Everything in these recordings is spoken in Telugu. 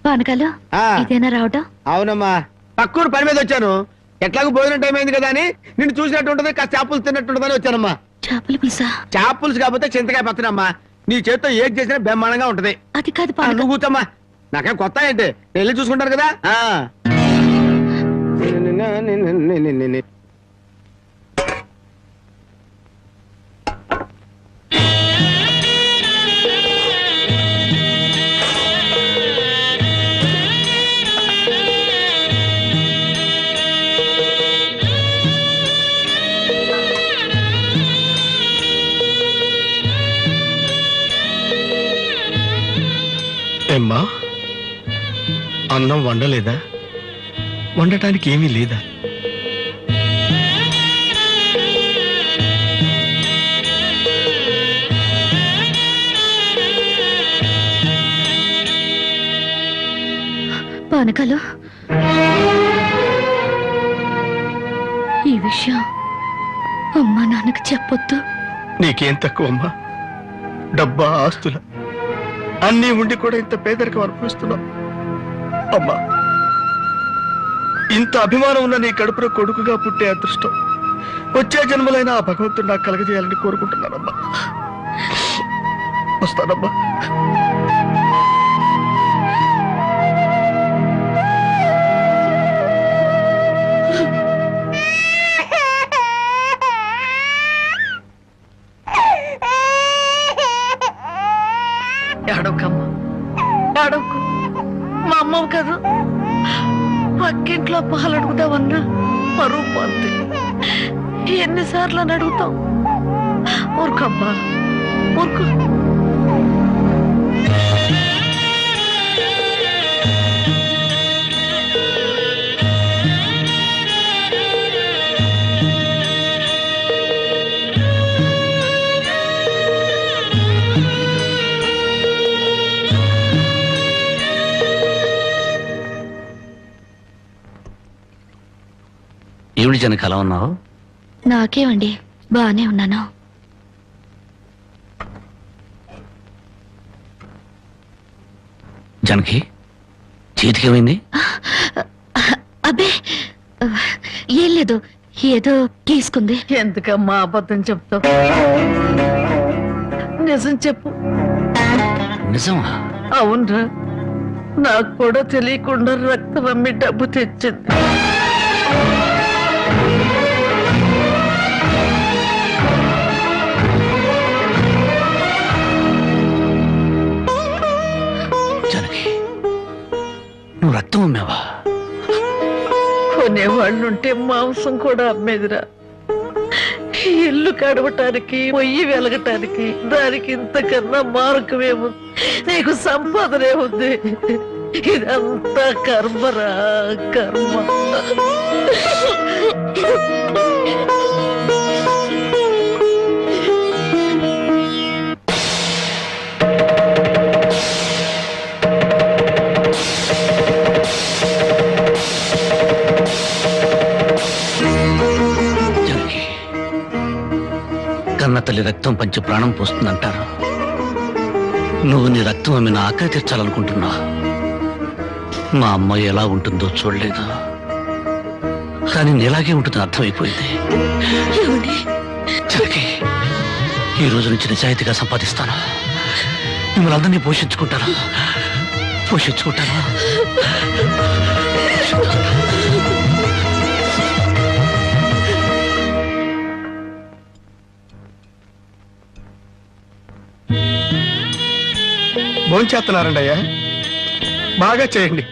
పానకాలు ఇదేనా రావటం? అవునమ్మా, పక్కూరు పని మీద వచ్చాను. ఎట్లాగో భోజనం టైం అయింది కదా అని నిన్ను చూసినట్టు ఉంటది, కాస్త చేపలు తిన్నట్టుంటదని వచ్చానమ్మా. చేపల పులుసా? చేపలుసు కాకపోతే చింతకాయ పచ్చనమ్మా. నీ చేత్తో ఏది చేసినా బ్రహ్మాండంగా ఉంటది. అది కాదు, నువ్వు కూర్చోమ్మా. నాకేం కొత్త ఏంటి, వెళ్ళి చూసుకుంటాను కదా. ఏమ్మా, అన్నం వండలేదా? వండటానికి ఏమీ లేదా? పానకాలు, ఈ విషయం అమ్మా నాన్నకు చెప్పొద్దు. నీకేం తక్కువ అమ్మా? డబ్బా, ఆస్తుల అన్నీ ఉండి కూడా ఇంత పేదరికం అనుభవిస్తున్నావు. అమ్మా, ఇంత అభిమానం ఉన్న నీ కడుపులో కొడుకుగా పుట్టే అదృష్టం వచ్చే జన్మలైనా ఆ భగవంతుడు నాకు కలగజేయాలని కోరుకుంటున్నానమ్మా. వస్తానమ్మా. ఏడవకమ్మా, ఏడవకు. మా అమ్మవు కదా, పక్కింట్లో పాలు అడుగుదామన్నా పరువు పోద్ది. ఎన్నిసార్లు అని అడుగుతాం? ఊరుకమ్మా, ఊరుకు. ఏమిటి జనక అలా ఉన్నావు? నాకేమండి, బానే ఉన్నాను. జనకి చేతికేమైంది? అబ్బే ఏం లేదు, ఏదో గీసుకుంది. ఎందుకమ్మా అబద్ధం చెప్తావు? నిజం చెప్పు. నిజమా? అవునరా, నాకు కూడా తెలియకుండా రక్తం అమ్మి డబ్బు తెచ్చింది. నువ్వు రక్తం అమ్మావా? కొనేవాళ్ళుంటే మాంసం కూడా అమ్మేదిరా. ఇల్లు కడవటానికి, పొయ్యి వెలగటానికి దానికి ఇంతకన్నా మార్గమేముంది? నీకు సంపాదనే ఉంది. ఇదంతా కర్మరా, కర్మ. కన్న తల్లి రక్తం పంచి ప్రాణం పోస్తుందంటారు. నువ్వు నీ రక్తం అమ్మిన ఆకలి తీర్చాలనుకుంటున్నావు. మా అమ్మాయి ఎలా ఉంటుందో చూడలేదు, కానీ నీలాగే ఉంటుందని అర్థమైపోయింది. జనకి, ఈ రోజు నుంచి నిజాయితీగా సంపాదిస్తాను. మిమ్మల్ని అందరినీ పోషించుకుంటాను. భోంచేస్తున్నారండి అయ్యా, బాగా చేయండి.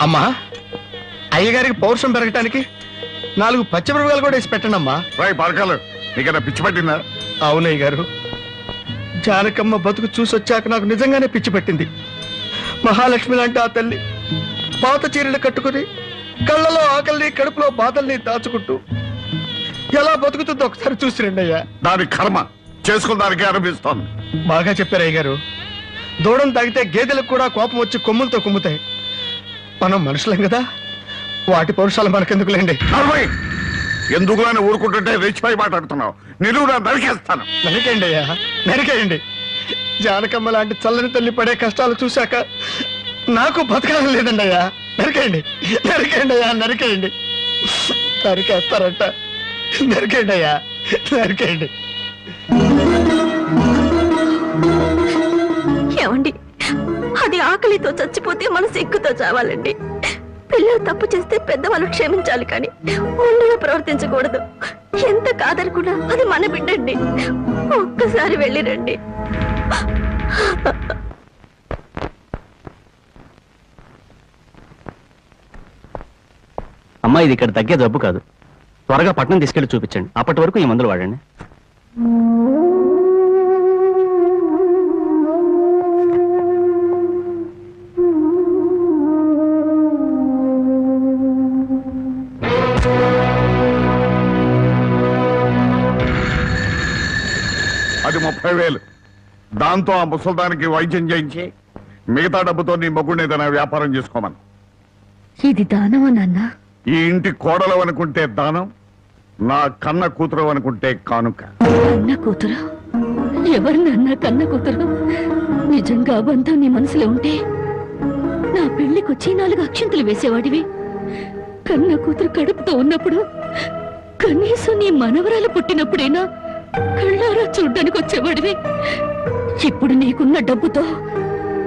అమ్మా, అయ్యగారికి పౌరుషం పెరగటానికి 4 పచ్చిమిరపకాయలు కూడా వేసి పెట్టండి అమ్మా. పలకాలు నీకన్నా పిచ్చి పట్టిందా? అవునయ్య గారు, జానకమ్మ బతుకు చూసొచ్చాక నాకు నిజంగానే పిచ్చి పట్టింది. మహాలక్ష్మి లాంటి ఆ తల్లి పాత చీరలు కట్టుకుని కళ్ళలో ఆకలిని, కడుపులో బాధల్ని దాచుకుంటూ ఎలా బతుకుతుందో ఒకసారి చూసిరండి అయ్యా. దాని కర్మ చేసుకున్నానికి అనిపిస్తోంది. బాగా చెప్పారు అయ్య గారు. దూడం తాగితే గేదెలకు కూడా కోపం వచ్చి కొమ్ములతో కుమ్ముతాయి. మనం మనుషులం కదా, వాటి పౌరుషాలు మనకెందుకులేండి. ఎందుకు అని ఊరుకుంటుంటే రెచ్చిపోయి మాట్లాడుతున్నావు. నిలువునా నరికేస్తాను. నరికేయండి అయ్యా, నరికేయండి. జానకమ్మ లాంటి చల్లని తల్లి పడే కష్టాలు చూశాక నాకు బతకాలని లేదండి అయ్యా. నరికేయండి, నరికేయండి అయ్యా, నరికేయండి. నరికేస్తారంట. నరికేయండి అయ్యా, నరికేయండి. ఏమండి, అది ఆకలితో చచ్చిపోతే మనసు ఎక్కుతో చావాలండి. పిల్లలు తప్పు చేస్తే పెద్దవాళ్ళు క్షమించాలి, కానీ ఒండుగా ప్రవర్తించకూడదు. ఎంత కాదనుకున్నా అది మన బిడ్డండి. ఒక్కసారి వెళ్ళిరండి. అమ్మా, ఇది ఇక్కడ తగ్గే జబ్బు కాదు. త్వరగా పట్నం తీసుకెళ్లి చూపించండి. అప్పటి వరకు ఈ మందులు వాడండి. అది 30,000. దాంతో ఆ ముసల్దానికి వైద్యం చేయించి మిగతా డబ్బుతో నీ మొగుడిని ఏదైనా వ్యాపారం చేసుకోమను. ఇది దానమా నాన్న? ఈ ఇంటి కోడలు అనుకుంటే దానం, నా కన్న కూతురు అనుకుంటే కానుక. కన్న కూతురు? ఎవరు నాన్న కన్న కూతురు? నిజంగా బంధం నీ మనసులో ఉంటే నా పెళ్లికొచ్చి 4 అక్షంతలు వేసేవాడివి. కన్న కూతురు కడుపుతో ఉన్నప్పుడు, కనీసం నీ మనవరాలు పుట్టినప్పుడైనా కళ్ళారా చూడ్డానికి వచ్చేవాడివి. ఇప్పుడు నీకున్న డబ్బుతో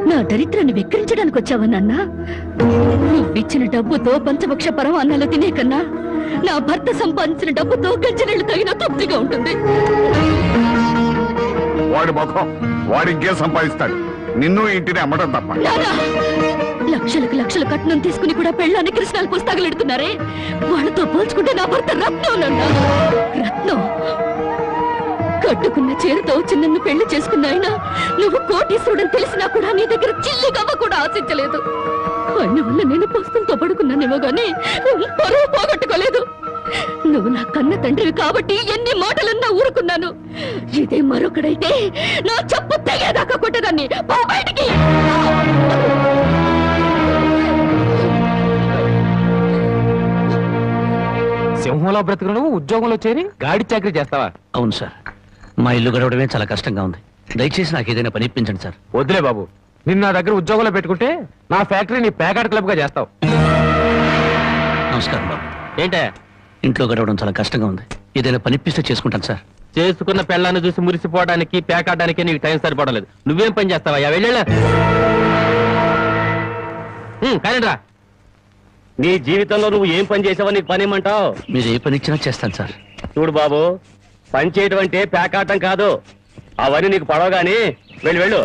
నా దరిద్రాన్ని వెక్కిరించడానికి వచ్చావా నాన్న? నువ్విచ్చిన డబ్బుతో పంచభక్ష పరమాన్నాలు తినే కన్నా నా భర్త సంపాదించిన డబ్బుతో గంజనీళ్లు తగిన తృప్తిగా ఉంటుంది. వాడి ముఖం, వాడి ఇంకేం సంపాదిస్తాడు? నిన్ను ఇంటిని అమ్మడం తప్ప. లక్షలకు లక్షలు కట్నం తీసుకుని కూడా పెళ్ళాన్ని కృష్ణాలు పుస్తకాలెడుతున్నారే, వాళ్ళతో పోల్చుకుంటే నా భర్త రత్నం నాన్న. రత్నం కట్టుకున్న చీరతో వచ్చి నన్ను పెళ్లి చేసుకున్న ఆయన నువ్వు కోటీశ్వరుడని తెలిసినా కూడా నీ దగ్గర చిల్లి గవ్వ కూడా ఆశించలేదు. ఆయన వల్ల నేను పుస్తకంతో పడుకున్నానేమో గానీ పరువు పోగొట్టుకోలేదు. నువ్వు నా కన్న తండ్రివి కాబట్టి ఎన్ని మాటలన్నా ఊరుకున్నాను. ఇదే మరొకడైతే నా చెప్పు తెగేదాకా కొట్టేదాన్ని. పో బయటికి. సింహంలో బ్రతుకును ఉద్యోగంలో చేరి గాడి చాకరీ చేస్తావా? అవును సార్, మా ఇల్లు గడవడమే చాలా కష్టంగా ఉంది. దయచేసి నాకు ఏదైనా పని ఇప్పించండి సార్. వద్దులే బాబు, నిన్ను నా దగ్గర ఉద్యోగంలో పెట్టుకుంటే నా ఫ్యాక్టరీని ప్యాకాట్ క్లబ్ గా చేస్తావు. నమస్కారం బాబు. ఏంటే ఇంట్లో గడవడం చాలా కష్టంగా ఉంది. ఏదైనా పని ఇప్పిస్తే చేసుకుంటాను సార్. చేసుకున్న పెళ్ళాన్ని చూసి మురిసిపోవడానికి ప్యాకాటానికి నీకు టైం సరిపడలేదు. నువ్వేం పని చేస్తావా? వెళ్ళా కానీ రా. నీ జీవితంలో నువ్వు ఏం పని చేసావో నీకు పని ఏమంటావు? మీరు ఏ పని ఇచ్చినా చేస్తాను సార్. చూడు బాబు, పని చేయడం అంటే ప్యాకాటం కాదు. అవన్నీ నీకు పడవ గాని వెళ్ళు.